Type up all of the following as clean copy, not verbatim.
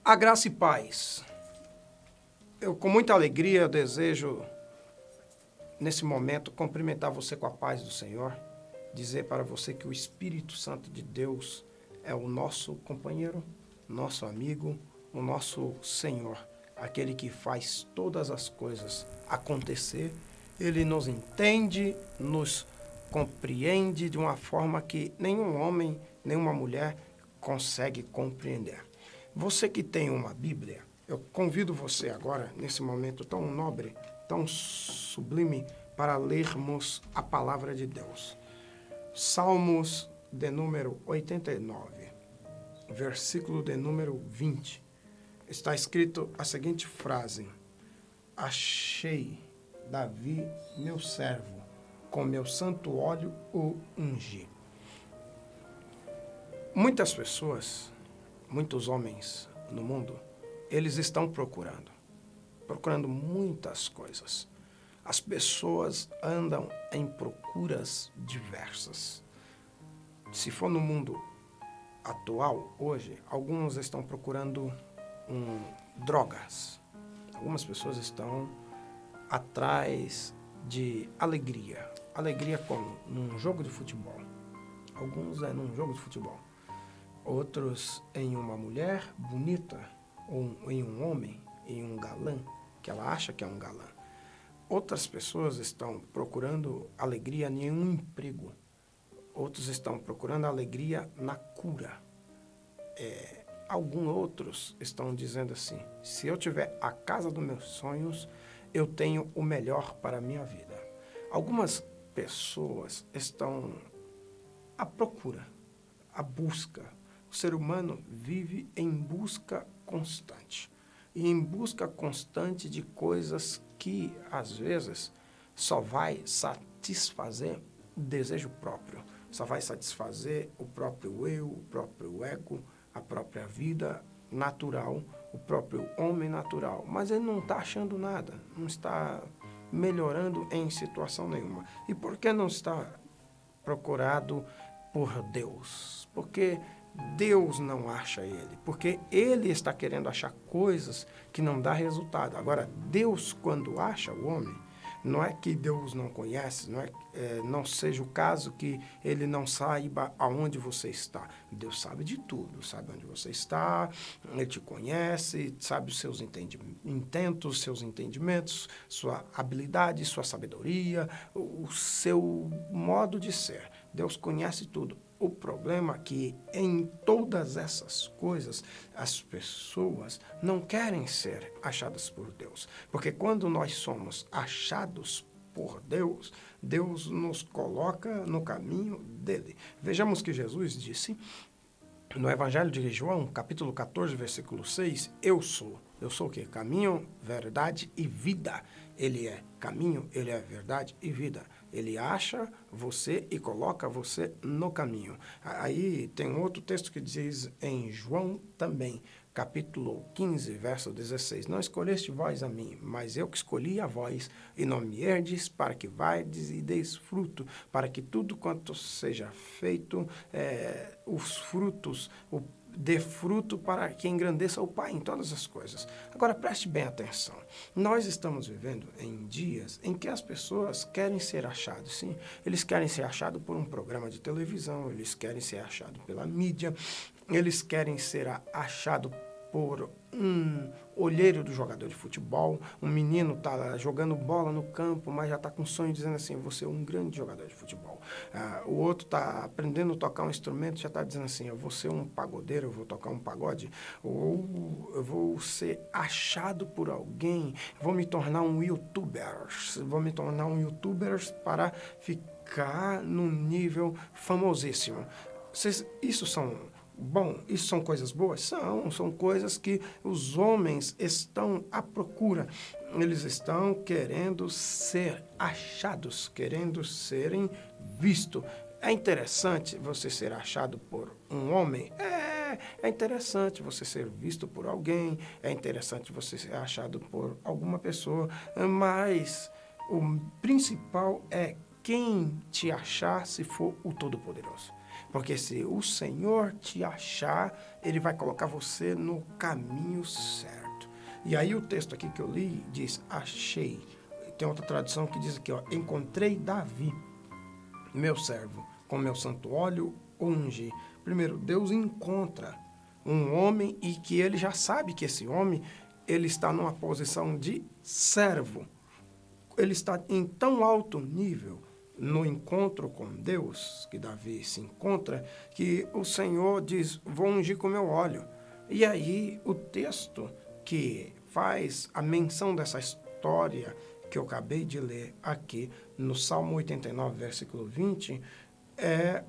A graça e paz. Eu, com muita alegria, desejo, nesse momento, cumprimentar você com a paz do Senhor, dizer para você que o Espírito Santo de Deus é o nosso companheiro, nosso amigo, o nosso Senhor, aquele que faz todas as coisas acontecer. Ele nos entende, nos compreende de uma forma que nenhum homem, nenhuma mulher consegue compreender. Você que tem uma Bíblia, eu convido você agora, nesse momento tão nobre, tão sublime, para lermos a palavra de Deus. Salmos de número 89, versículo de número 20. Está escrito a seguinte frase: achei Davi, meu servo, com meu santo óleo o ungi. Muitas pessoas, muitos homens no mundo, eles estão procurando muitas coisas. As pessoas andam em procuras diversas. Se for no mundo atual, hoje, alguns estão procurando drogas. Algumas pessoas estão atrás de alegria. Alegria como? Num jogo de futebol. Alguns é num jogo de futebol. Outros em uma mulher bonita, ou em um homem, em um galã, que ela acha que é um galã. Outras pessoas estão procurando alegria em um emprego. Outros estão procurando alegria na cura. Alguns outros estão dizendo assim: se eu tiver a casa dos meus sonhos, eu tenho o melhor para a minha vida. Algumas pessoas estão à procura, à busca. O ser humano vive em busca constante. E em busca constante de coisas que, às vezes, só vai satisfazer o desejo próprio. Só vai satisfazer o próprio eu, o próprio ego, a própria vida natural, o próprio homem natural. Mas ele não está achando nada, não está melhorando em situação nenhuma. E por que não está procurado por Deus? Porque Deus não acha ele, porque ele está querendo achar coisas que não dá resultado. Agora, Deus, quando acha o homem, não é que Deus não conhece, não seja o caso que ele não saiba aonde você está. Deus sabe de tudo, sabe onde você está, ele te conhece, sabe os seus intentos, seus entendimentos, sua habilidade, sua sabedoria, o seu modo de ser. Deus conhece tudo. O problema é que em todas essas coisas as pessoas não querem ser achadas por Deus. Porque quando nós somos achados por Deus, Deus nos coloca no caminho dele. Vejamos que Jesus disse no Evangelho de João, capítulo 14, versículo 6, eu sou o quê? Caminho, verdade e vida. Ele é caminho, ele é verdade e vida. Ele acha você e coloca você no caminho. Aí tem um outro texto que diz em João também, capítulo 15, verso 16. Não escolheste vós a mim, mas eu que escolhi a vós, e não me herdes para que vades e deis fruto, para que tudo quanto seja feito, os frutos, dê fruto para que engrandeça o Pai em todas as coisas. Agora, preste bem atenção. Nós estamos vivendo em dias em que as pessoas querem ser achados, sim. Eles querem ser achados por um programa de televisão, eles querem ser achados pela mídia, eles querem ser achados por um olheiro do jogador de futebol. Um menino está jogando bola no campo, mas já está com sonho dizendo assim: eu vou ser um grande jogador de futebol. O outro está aprendendo a tocar um instrumento, já está dizendo assim: eu vou ser um pagodeiro, eu vou tocar um pagode. Ou eu vou ser achado por alguém, vou me tornar um youtuber. Vou me tornar um youtuber para ficar num nível famosíssimo. Isso são coisas boas? São coisas que os homens estão à procura. Eles estão querendo ser achados, querendo serem vistos. É interessante você ser achado por um homem? É interessante você ser visto por alguém, é interessante você ser achado por alguma pessoa, mas o principal é quem te achar se for o Todo-Poderoso. Porque se o Senhor te achar, Ele vai colocar você no caminho certo. E aí o texto aqui que eu li diz, achei. Tem outra tradução que diz aqui, ó, encontrei Davi, meu servo, com meu santo óleo unge. Primeiro, Deus encontra um homem e que ele já sabe que esse homem, ele está numa posição de servo. Ele está em tão alto nível no encontro com Deus, que Davi se encontra, que o Senhor diz, vou ungir com meu óleo. E aí o texto que faz a menção dessa história que eu acabei de ler aqui no Salmo 89, versículo 20, é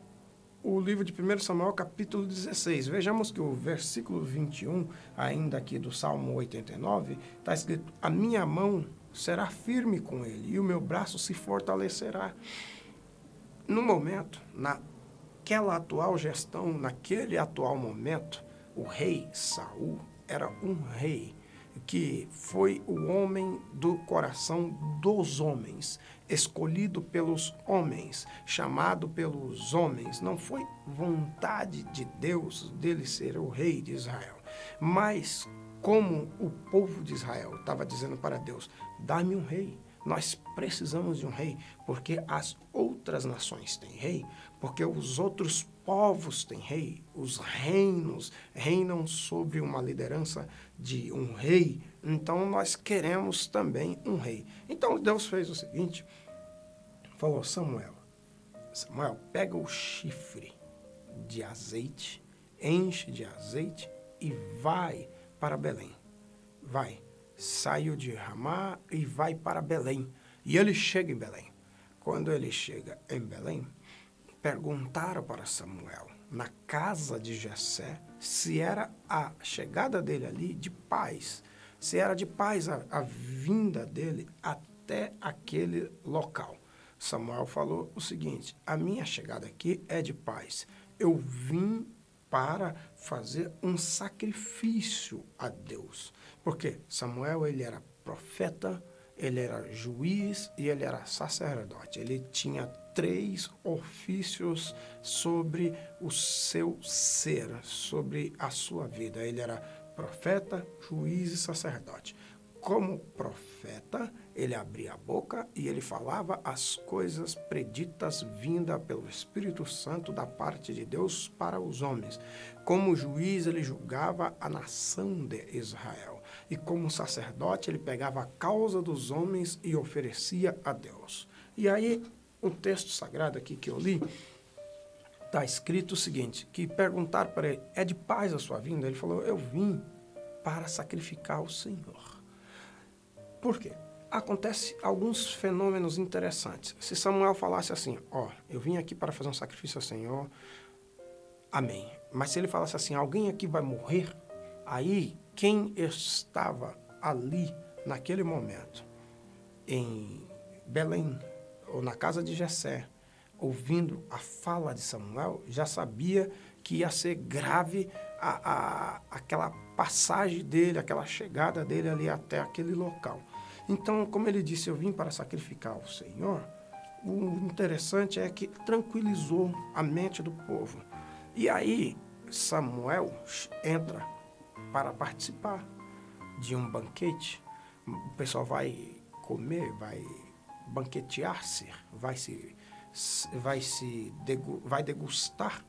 o livro de 1 Samuel, capítulo 16. Vejamos que o versículo 21, ainda aqui do Salmo 89, está escrito, a minha mão será firme com ele e o meu braço se fortalecerá. No momento, naquela atual gestão, naquele atual momento, o rei Saul era um rei que foi o homem do coração dos homens, escolhido pelos homens, chamado pelos homens. Não foi vontade de Deus dele ser o rei de Israel, mas como o povo de Israel estava dizendo para Deus, dá-me um rei. Nós precisamos de um rei, porque as outras nações têm rei, porque os outros povos têm rei, os reinos reinam sobre uma liderança de um rei, então nós queremos também um rei. Então Deus fez o seguinte, falou, Samuel, pega o chifre de azeite, enche de azeite e vai para Belém. Vai. Saiu de Ramá e vai para Belém. E ele chega em Belém. Quando ele chega em Belém, perguntaram para Samuel, na casa de Jessé, se era a chegada dele ali de paz, se era de paz a vinda dele até aquele local. Samuel falou o seguinte, a minha chegada aqui é de paz. Eu vim para fazer um sacrifício a Deus. Porque Samuel, ele era profeta, ele era juiz e ele era sacerdote. Ele tinha 3 ofícios sobre o seu ser, sobre a sua vida. Ele era profeta, juiz e sacerdote. Como profeta, ele abria a boca e ele falava as coisas preditas vinda pelo Espírito Santo da parte de Deus para os homens. Como juiz, ele julgava a nação de Israel. E como sacerdote, ele pegava a causa dos homens e oferecia a Deus. E aí, o texto sagrado aqui que eu li, está escrito o seguinte, que perguntaram para ele, é de paz a sua vinda? Ele falou, eu vim para sacrificar ao Senhor. Por quê? Acontece alguns fenômenos interessantes. Se Samuel falasse assim, eu vim aqui para fazer um sacrifício ao Senhor, amém. Mas se ele falasse assim, alguém aqui vai morrer, aí quem estava ali naquele momento, em Belém, ou na casa de Jessé, ouvindo a fala de Samuel, já sabia que ia ser grave aquela passagem dele, aquela chegada dele ali até aquele local. Então, como ele disse, eu vim para sacrificar ao Senhor, o interessante é que tranquilizou a mente do povo. E aí, Samuel entra para participar de um banquete. O pessoal vai comer, vai banquetear-se, vai degustar,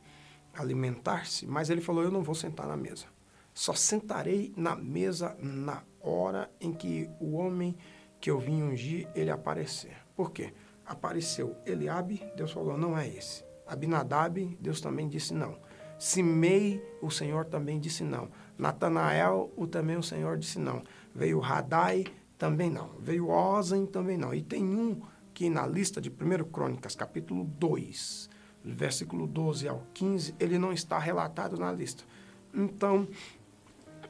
alimentar-se, mas ele falou, eu não vou sentar na mesa. Só sentarei na mesa na hora em que o homem que eu vim ungir, ele aparecer. Por quê? Apareceu Eliabe, Deus falou, não é esse. Abinadab, Deus também disse não. Simei, o Senhor também disse não. Natanael, também o Senhor disse não. Veio Radai, também não. Veio Ozen, também não. E tem um que na lista de 1 Crônicas, capítulo 2, versículo 12 ao 15, ele não está relatado na lista. Então,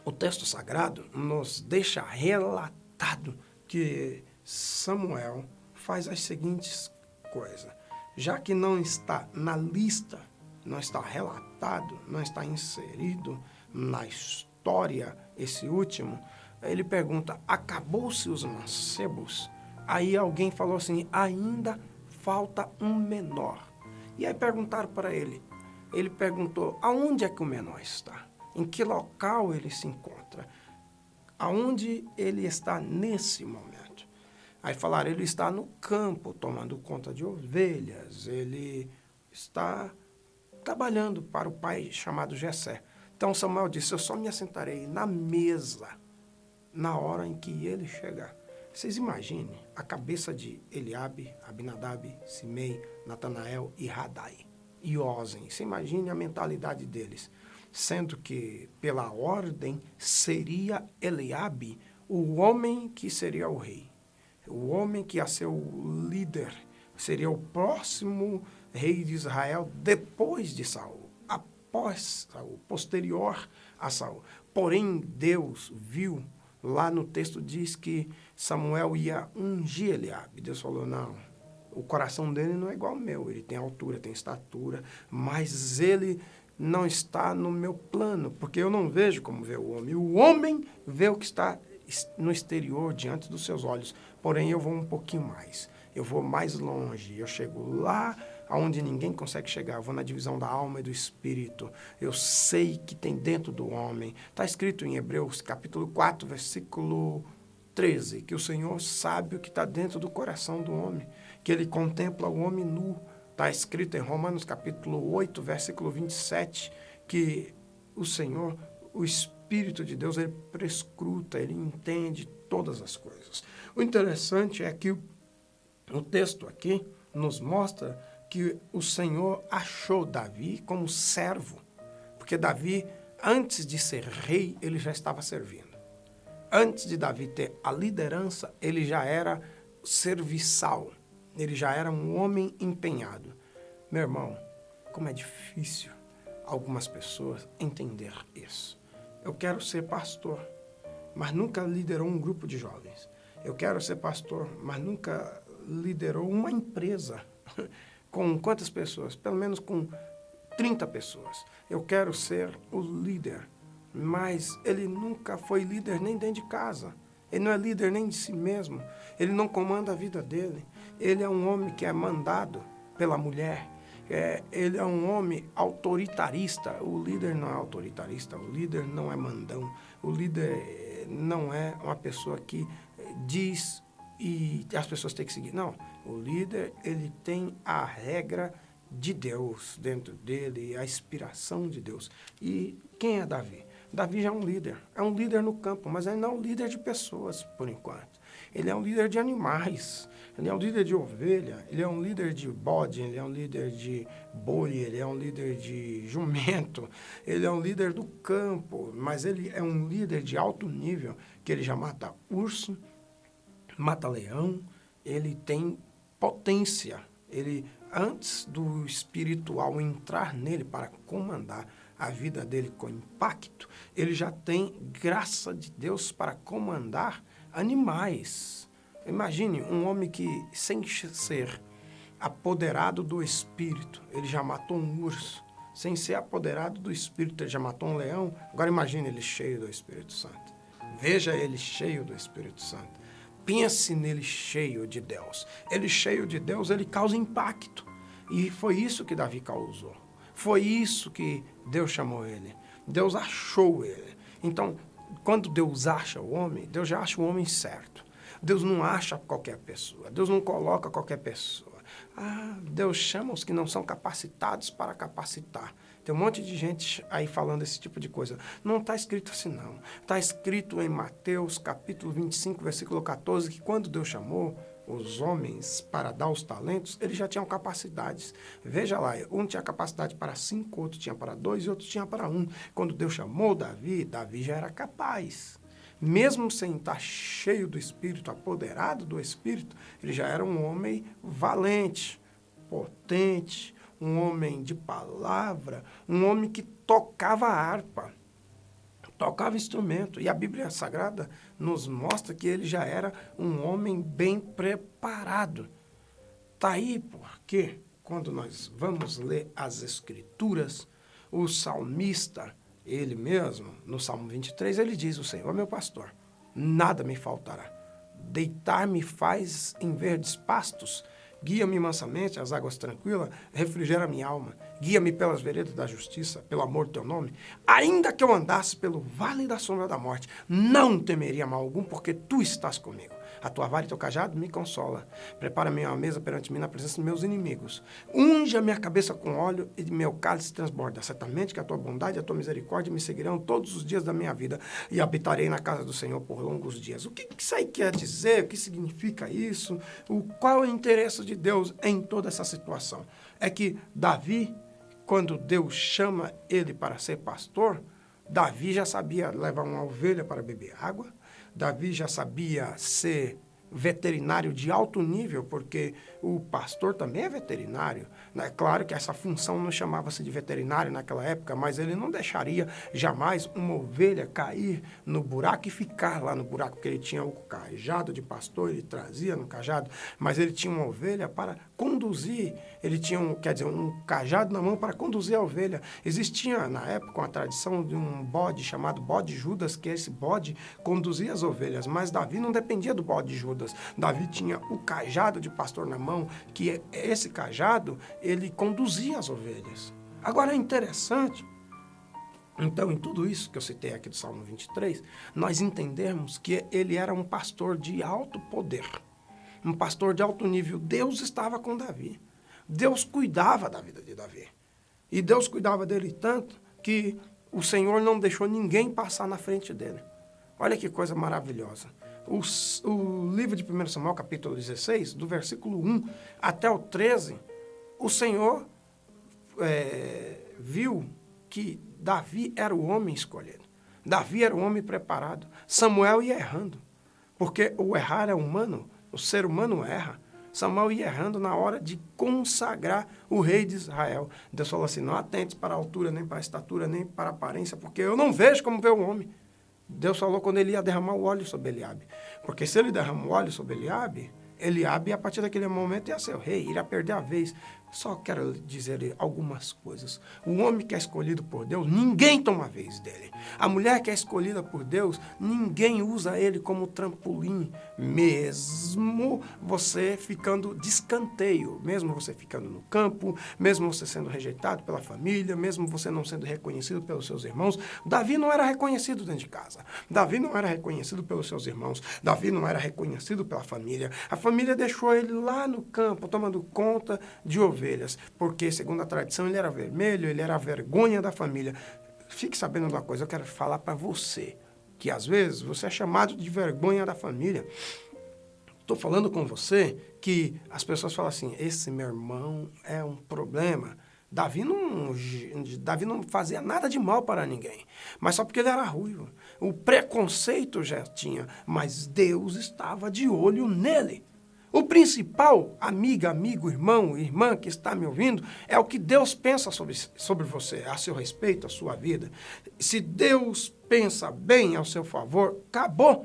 o texto sagrado nos deixa relatado que Samuel faz as seguintes coisas. Já que não está na lista, não está relatado, não está inserido na história esse último, ele pergunta, acabou-se os mancebos? Aí alguém falou assim, ainda falta um menor. E aí perguntaram para ele, ele perguntou, aonde é que o menor está? Em que local ele se encontra? Aonde ele está nesse momento? Aí falaram, ele está no campo, tomando conta de ovelhas, ele está trabalhando para o pai chamado Jessé. Então Samuel disse, eu só me assentarei na mesa na hora em que ele chegar. Vocês imaginem a cabeça de Eliabe, Abinadab, Simei, Natanael e Radai e Ozen. Você imagine a mentalidade deles, sendo que pela ordem seria Eliabe o homem que seria o rei, o homem que ia ser o líder, seria o próximo rei de Israel depois de Saul, após Saul, posterior a Saul. Porém, Deus viu, lá no texto diz que Samuel ia ungir Eliabe. Deus falou, não, o coração dele não é igual ao meu, ele tem altura, tem estatura, mas ele não está no meu plano, porque eu não vejo como vê o homem. O homem vê o que está no exterior, diante dos seus olhos, porém eu vou um pouquinho mais. Eu vou mais longe, eu chego lá aonde ninguém consegue chegar, eu vou na divisão da alma e do espírito. Eu sei que tem dentro do homem. Está escrito em Hebreus capítulo 4, versículo 13, que o Senhor sabe o que está dentro do coração do homem, que ele contempla o homem nu. Está escrito em Romanos capítulo 8, versículo 27, que o Senhor, o Espírito de Deus, ele prescruta, ele entende todas as coisas. O interessante é que o texto aqui nos mostra que o Senhor achou Davi como servo, porque Davi, antes de ser rei, ele já estava servindo. Antes de Davi ter a liderança, ele já era serviçal, ele já era um homem empenhado. Meu irmão, como é difícil algumas pessoas entender isso. Eu quero ser pastor, mas nunca liderou um grupo de jovens. Eu quero ser pastor, mas nunca liderou uma empresa. Com quantas pessoas? Pelo menos com 30 pessoas. Eu quero ser o líder, mas ele nunca foi líder nem dentro de casa. Ele não é líder nem de si mesmo. Ele não comanda a vida dele. Ele é um homem que é mandado pela mulher. Ele é um homem autoritarista. O líder não é autoritarista, o líder não é mandão. O líder não é uma pessoa que diz e as pessoas têm que seguir. Não, o líder, ele tem a regra de Deus dentro dele, a inspiração de Deus. E quem é Davi? Davi já é um líder no campo, mas ele não é um líder de pessoas, por enquanto. Ele é um líder de animais, ele é um líder de ovelha, ele é um líder de bode, ele é um líder de boi, ele é um líder de jumento, ele é um líder do campo, mas ele é um líder de alto nível, que ele já mata urso, mata leão, ele tem potência. Ele, antes do espiritual entrar nele para comandar a vida dele com impacto, ele já tem graça de Deus para comandar animais. Imagine um homem que, sem ser apoderado do espírito, ele já matou um urso. Sem ser apoderado do espírito, ele já matou um leão. Agora imagine ele cheio do Espírito Santo. Veja ele cheio do Espírito Santo. Pense nele cheio de Deus. Ele cheio de Deus, ele causa impacto. E foi isso que Davi causou. Foi isso que Deus chamou ele. Deus achou ele. Então, quando Deus acha o homem, Deus já acha o homem certo. Deus não acha qualquer pessoa. Deus não coloca qualquer pessoa. Deus chama os que não são capacitados para capacitar. Tem um monte de gente aí falando esse tipo de coisa. Não está escrito assim, não. Está escrito em Mateus, capítulo 25, versículo 14, que quando Deus chamou os homens para dar os talentos, eles já tinham capacidades. Veja lá, um tinha capacidade para 5, outro tinha para 2 e outro tinha para 1. Quando Deus chamou Davi, Davi já era capaz. Mesmo sem estar cheio do Espírito, apoderado do Espírito, ele já era um homem valente, potente, um homem de palavra, um homem que tocava harpa, tocava instrumento. E a Bíblia Sagrada nos mostra que ele já era um homem bem preparado. Está aí porque, quando nós vamos ler as Escrituras, o salmista, ele mesmo, no Salmo 23, ele diz, o Senhor é meu pastor, nada me faltará. Deitar-me faz em verdes pastos, Guia-me mansamente às águas tranquilas, refrigera minha alma. Guia-me pelas veredas da justiça, pelo amor do teu nome. Ainda que eu andasse pelo vale da sombra da morte, não temeria mal algum, porque tu estás comigo. A tua vara e teu cajado me consola. Prepara-me uma mesa perante mim na presença dos meus inimigos. Unge a minha cabeça com óleo e meu cálice transborda. Certamente que a tua bondade e a tua misericórdia me seguirão todos os dias da minha vida e habitarei na casa do Senhor por longos dias. O que isso aí quer dizer? O que significa isso? Qual é o interesse de Deus em toda essa situação? É que Davi, quando Deus chama ele para ser pastor, Davi já sabia levar uma ovelha para beber água. Davi já sabia ser veterinário de alto nível, porque o pastor também é veterinário. É claro que essa função não chamava-se de veterinário naquela época, mas ele não deixaria jamais uma ovelha cair no buraco e ficar lá no buraco, porque ele tinha o cajado de pastor, ele trazia no cajado, mas ele tinha uma ovelha para conduzir, ele tinha um cajado na mão para conduzir a ovelha. Existia na época uma tradição de um bode chamado bode Judas, que esse bode conduzia as ovelhas, mas Davi não dependia do bode Judas. Davi tinha o cajado de pastor na mão, que esse cajado, ele conduzia as ovelhas. Agora é interessante, então, em tudo isso que eu citei aqui do Salmo 23, nós entendermos que ele era um pastor de alto poder, um pastor de alto nível. Deus estava com Davi. Deus cuidava da vida de Davi. E Deus cuidava dele tanto que o Senhor não deixou ninguém passar na frente dele. Olha que coisa maravilhosa. O livro de 1 Samuel, capítulo 16, do versículo 1 até o 13, o Senhor viu que Davi era o homem escolhido. Davi era o homem preparado. Samuel ia errando, porque o errar é humano, o ser humano erra. Samuel ia errando na hora de consagrar o rei de Israel. Deus falou assim, não atentes para a altura, nem para a estatura, nem para a aparência, porque eu não vejo como vê o homem. Deus falou quando ele ia derramar o óleo sobre Eliabe. Porque se ele derramar o óleo sobre Eliabe, a partir daquele momento, ia ser o rei, iria perder a vez. Só quero dizer algumas coisas. O homem que é escolhido por Deus, ninguém toma a vez dele. A mulher que é escolhida por Deus, ninguém usa ele como trampolim. Mesmo você ficando de escanteio, mesmo você ficando no campo, mesmo você sendo rejeitado pela família, mesmo você não sendo reconhecido pelos seus irmãos. Davi não era reconhecido dentro de casa. Davi não era reconhecido pelos seus irmãos. Davi não era reconhecido pela família. A família deixou ele lá no campo, tomando conta de ovelhas, porque, segundo a tradição, ele era vermelho, ele era a vergonha da família. Fique sabendo de uma coisa, eu quero falar para você, que às vezes você é chamado de vergonha da família. Estou falando com você que as pessoas falam assim, esse meu irmão é um problema. Davi não fazia nada de mal para ninguém, mas só porque ele era ruivo. O preconceito já tinha, mas Deus estava de olho nele. O principal, amigo, irmão, irmã que está me ouvindo, é o que Deus pensa sobre você, a seu respeito, a sua vida. Se Deus pensa bem ao seu favor, acabou.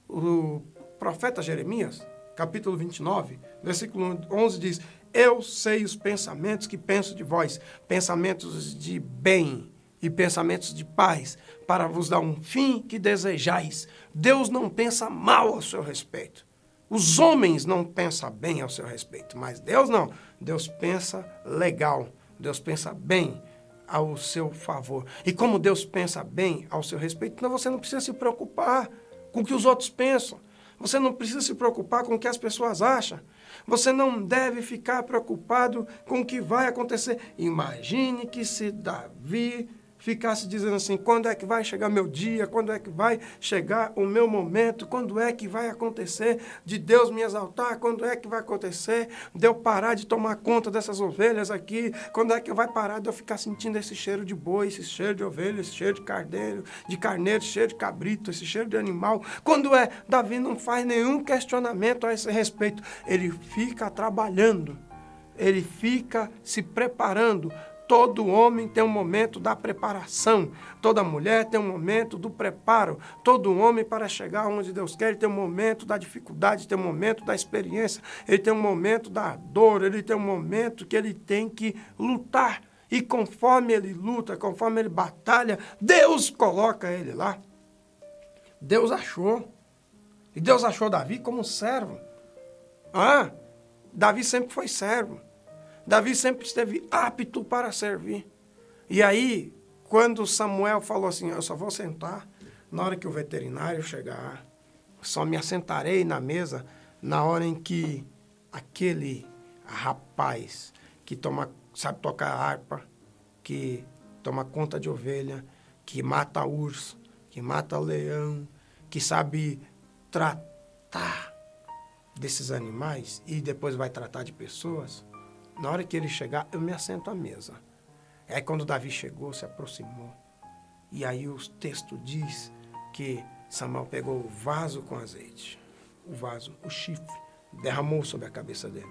O profeta Jeremias, capítulo 29, versículo 11 diz, eu sei os pensamentos que penso de vós, pensamentos de bem e pensamentos de paz, para vos dar um fim que desejais. Deus não pensa mal ao seu respeito. Os homens não pensam bem ao seu respeito, mas Deus não. Deus pensa legal, Deus pensa bem ao seu favor. E como Deus pensa bem ao seu respeito, então você não precisa se preocupar com o que os outros pensam. Você não precisa se preocupar com o que as pessoas acham. Você não deve ficar preocupado com o que vai acontecer. Imagine que se Davi ficasse dizendo assim, quando é que vai chegar meu dia, quando é que vai chegar o meu momento, quando é que vai acontecer de Deus me exaltar, quando é que vai acontecer de eu parar de tomar conta dessas ovelhas aqui, quando é que vai parar de eu ficar sentindo esse cheiro de boi, esse cheiro de ovelha, esse cheiro de carneiro, cheiro de cabrito, esse cheiro de animal. Quando é, Davi não faz nenhum questionamento a esse respeito, ele fica trabalhando, ele fica se preparando. Todo homem tem um momento da preparação. Toda mulher tem um momento do preparo. Todo homem, para chegar onde Deus quer, ele tem um momento da dificuldade, tem um momento da experiência, ele tem um momento da dor, ele tem um momento que ele tem que lutar. E conforme ele luta, conforme ele batalha, Deus coloca ele lá. Deus achou. E Deus achou Davi como um servo. Davi sempre foi servo. Davi sempre esteve apto para servir. E aí, quando Samuel falou assim, eu só vou sentar na hora que o veterinário chegar, só me assentarei na mesa na hora em que aquele rapaz que sabe tocar harpa, que toma conta de ovelha, que mata urso, que mata leão, que sabe tratar desses animais e depois vai tratar de pessoas, na hora que ele chegar, eu me assento à mesa. Aí quando Davi chegou, se aproximou, e aí o texto diz que Samuel pegou o vaso com azeite, o chifre, derramou sobre a cabeça dele.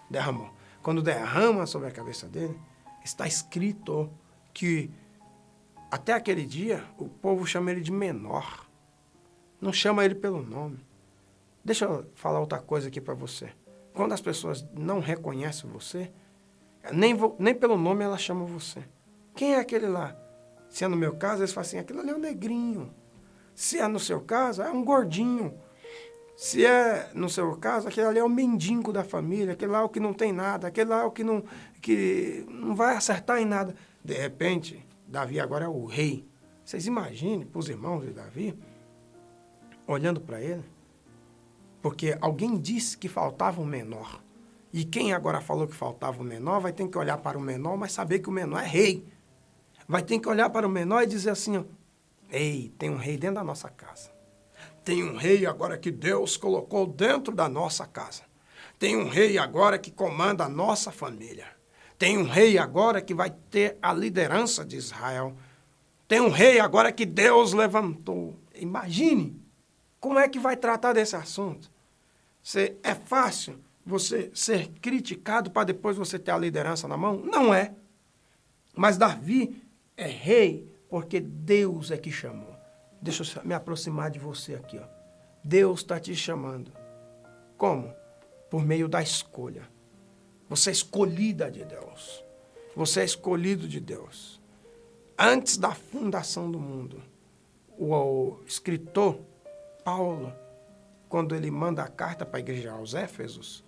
Derramou. Quando derrama sobre a cabeça dele, está escrito que até aquele dia o povo chama ele de menor. Não chama ele pelo nome. Deixa eu falar outra coisa aqui para você. Quando as pessoas não reconhecem você, nem pelo nome elas chamam você. Quem é aquele lá? Se é no meu caso, eles falam assim, aquele ali é um negrinho. Se é no seu caso, é um gordinho. Se é no seu caso, aquele ali é o mendigo da família, aquele lá é o que não tem nada, aquele lá é o que não vai acertar em nada. De repente, Davi agora é o rei. Vocês imaginem, para os irmãos de Davi, olhando para ele, porque alguém disse que faltava um menor. E quem agora falou que faltava um menor, vai ter que olhar para o menor, mas saber que o menor é rei. Vai ter que olhar para o menor e dizer assim, ó, ei, tem um rei dentro da nossa casa. Tem um rei agora que Deus colocou dentro da nossa casa. Tem um rei agora que comanda a nossa família. Tem um rei agora que vai ter a liderança de Israel. Tem um rei agora que Deus levantou. Imagine como é que vai tratar desse assunto. É fácil você ser criticado para depois você ter a liderança na mão? Não é. Mas Davi é rei porque Deus é que chamou. Deixa eu me aproximar de você aqui, ó. Deus está te chamando. Como? Por meio da escolha. Você é escolhida de Deus. Você é escolhido de Deus. Antes da fundação do mundo, o escritor Paulo, quando ele manda a carta para a igreja aos Éfesos,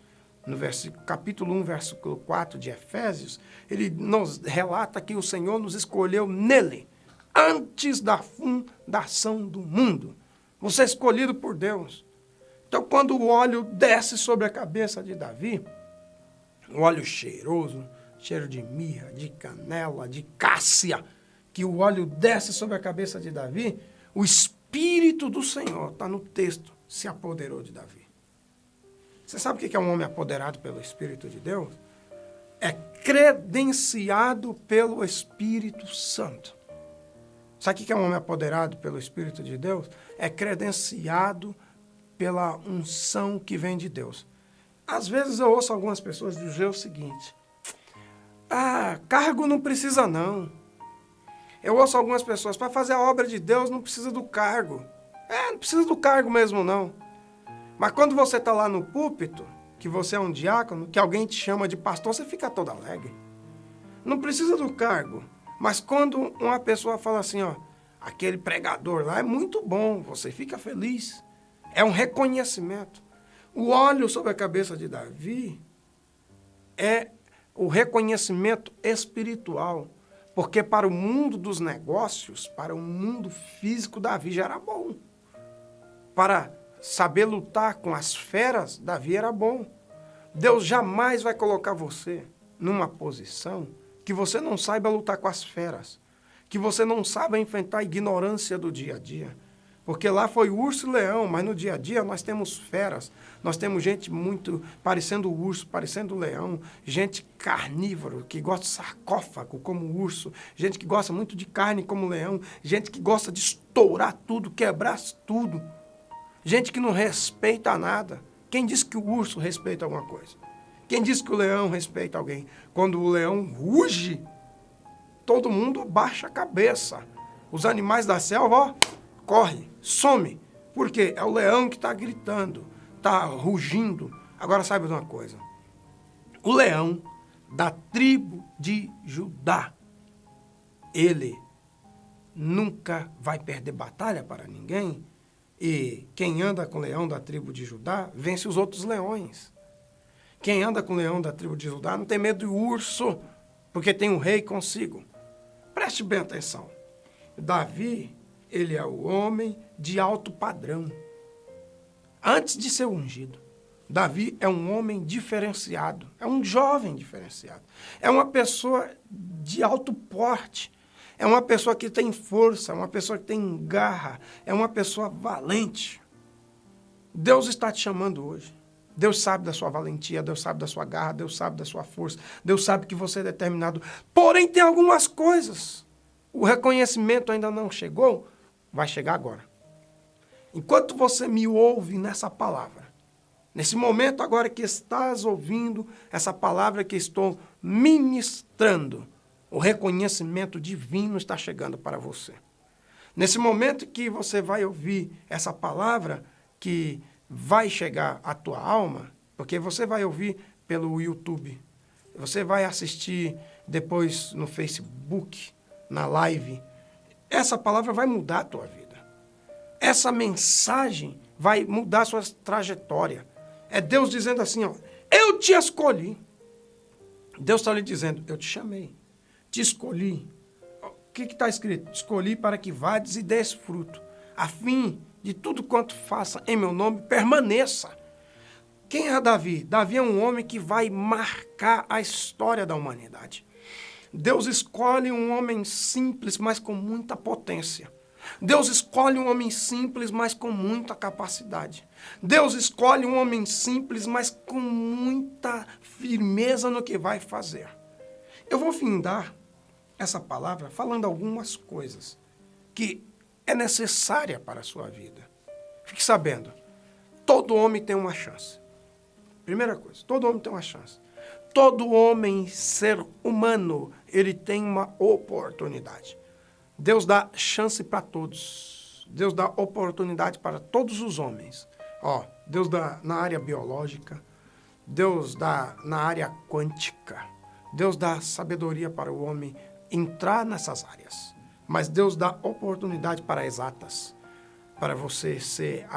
no capítulo 1, versículo 4 de Efésios, ele nos relata que o Senhor nos escolheu nele, antes da fundação do mundo. Você é escolhido por Deus. Então, quando o óleo desce sobre a cabeça de Davi, o óleo cheiroso, cheiro de mirra, de canela, de cássia, que o óleo desce sobre a cabeça de Davi, o Espírito do Senhor, está no texto, se apoderou de Davi. Você sabe o que é um homem apoderado pelo Espírito de Deus? É credenciado pelo Espírito Santo. Sabe o que é um homem apoderado pelo Espírito de Deus? É credenciado pela unção que vem de Deus. Às vezes eu ouço algumas pessoas dizer o seguinte, cargo não precisa não. Eu ouço algumas pessoas, para fazer a obra de Deus não precisa do cargo. Não precisa do cargo mesmo não. Mas quando você está lá no púlpito, que você é um diácono, que alguém te chama de pastor, você fica todo alegre. Não precisa do cargo. Mas quando uma pessoa fala assim, ó, aquele pregador lá é muito bom, você fica feliz. É um reconhecimento. O óleo sobre a cabeça de Davi é o reconhecimento espiritual. Porque para o mundo dos negócios, para o mundo físico, Davi já era bom. Para saber lutar com as feras, Davi era bom. Deus jamais vai colocar você numa posição que você não saiba lutar com as feras, que você não saiba enfrentar a ignorância do dia a dia. Porque lá foi urso e leão, mas no dia a dia nós temos feras, nós temos gente muito parecendo urso, parecendo leão, gente carnívoro, que gosta de sarcófago como urso, gente que gosta muito de carne como leão, gente que gosta de estourar tudo, quebrar tudo. Gente que não respeita nada. Quem disse que o urso respeita alguma coisa? Quem disse que o leão respeita alguém? Quando o leão ruge, todo mundo baixa a cabeça. Os animais da selva, ó, corre, some. Por quê? É o leão que está gritando, está rugindo. Agora sabe de uma coisa? O leão da tribo de Judá, ele nunca vai perder batalha para ninguém, E quem anda com o leão da tribo de Judá vence os outros leões. Quem anda com o leão da tribo de Judá não tem medo do urso, porque tem um rei consigo. Preste bem atenção. Davi, ele é o homem de alto padrão. Antes de ser ungido, Davi é um homem diferenciado, é um jovem diferenciado. É uma pessoa de alto porte, é uma pessoa que tem força, é uma pessoa que tem garra, é uma pessoa valente. Deus está te chamando hoje. Deus sabe da sua valentia, Deus sabe da sua garra, Deus sabe da sua força, Deus sabe que você é determinado. Porém, tem algumas coisas. O reconhecimento ainda não chegou, vai chegar agora. Enquanto você me ouve nessa palavra, nesse momento agora que estás ouvindo essa palavra que estou ministrando, o reconhecimento divino está chegando para você. Nesse momento que você vai ouvir essa palavra que vai chegar à tua alma, porque você vai ouvir pelo YouTube, você vai assistir depois no Facebook, na live, essa palavra vai mudar a tua vida. Essa mensagem vai mudar a sua trajetória. É Deus dizendo assim, ó, eu te escolhi. Deus está lhe dizendo, eu te chamei, te escolhi. O que está escrito? Escolhi para que vades e dês fruto, a fim de tudo quanto faça em meu nome permaneça. Quem é Davi? Davi é um homem que vai marcar a história da humanidade. Deus escolhe um homem simples, mas com muita potência. Deus escolhe um homem simples, mas com muita capacidade. Deus escolhe um homem simples, mas com muita firmeza no que vai fazer. Eu vou findar essa palavra falando algumas coisas que é necessária para a sua vida. Fique sabendo, todo homem tem uma chance. Primeira coisa, todo homem tem uma chance. Todo homem, ser humano, ele tem uma oportunidade. Deus dá chance para todos. Deus dá oportunidade para todos os homens. Deus dá na área biológica, Deus dá na área quântica, Deus dá sabedoria para o homem entrar nessas áreas. Mas Deus dá oportunidade para exatas, para você ser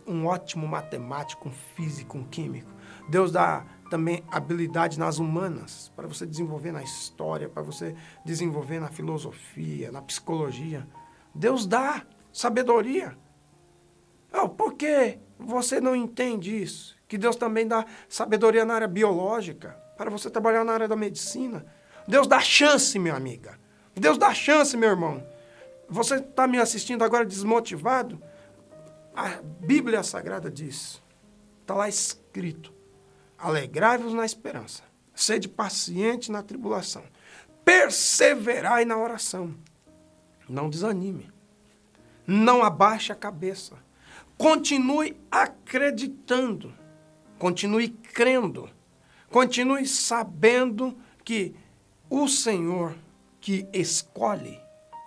um ótimo matemático, um físico, um químico. Deus dá também habilidade nas humanas, para você desenvolver na história, para você desenvolver na filosofia, na psicologia. Deus dá sabedoria. Por que você não entende isso? Que Deus também dá sabedoria na área biológica, para você trabalhar na área da medicina. Deus dá chance, minha amiga. Deus dá chance, meu irmão. Você está me assistindo agora desmotivado? A Bíblia Sagrada diz, está lá escrito, alegrai-vos na esperança, sede paciente na tribulação, perseverai na oração. Não desanime, não abaixe a cabeça, continue acreditando, continue crendo, continue sabendo que o Senhor que escolhe,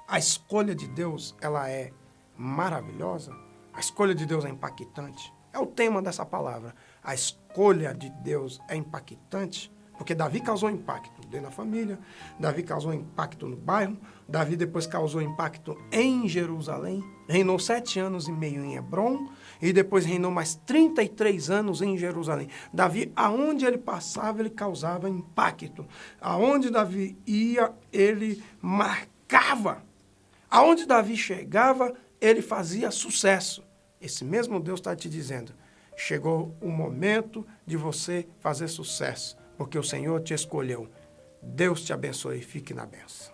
a escolha de Deus, ela é maravilhosa, a escolha de Deus é impactante. É o tema dessa palavra. A escolha de Deus é impactante, porque Davi causou impacto dentro da família, Davi causou impacto no bairro, Davi depois causou impacto em Jerusalém, reinou 7 anos e meio em Hebrom, e depois reinou mais 33 anos em Jerusalém. Davi, aonde ele passava, ele causava impacto. Aonde Davi ia, ele marcava. Aonde Davi chegava, ele fazia sucesso. Esse mesmo Deus está te dizendo, chegou o momento de você fazer sucesso, porque o Senhor te escolheu. Deus te abençoe e fique na bênção.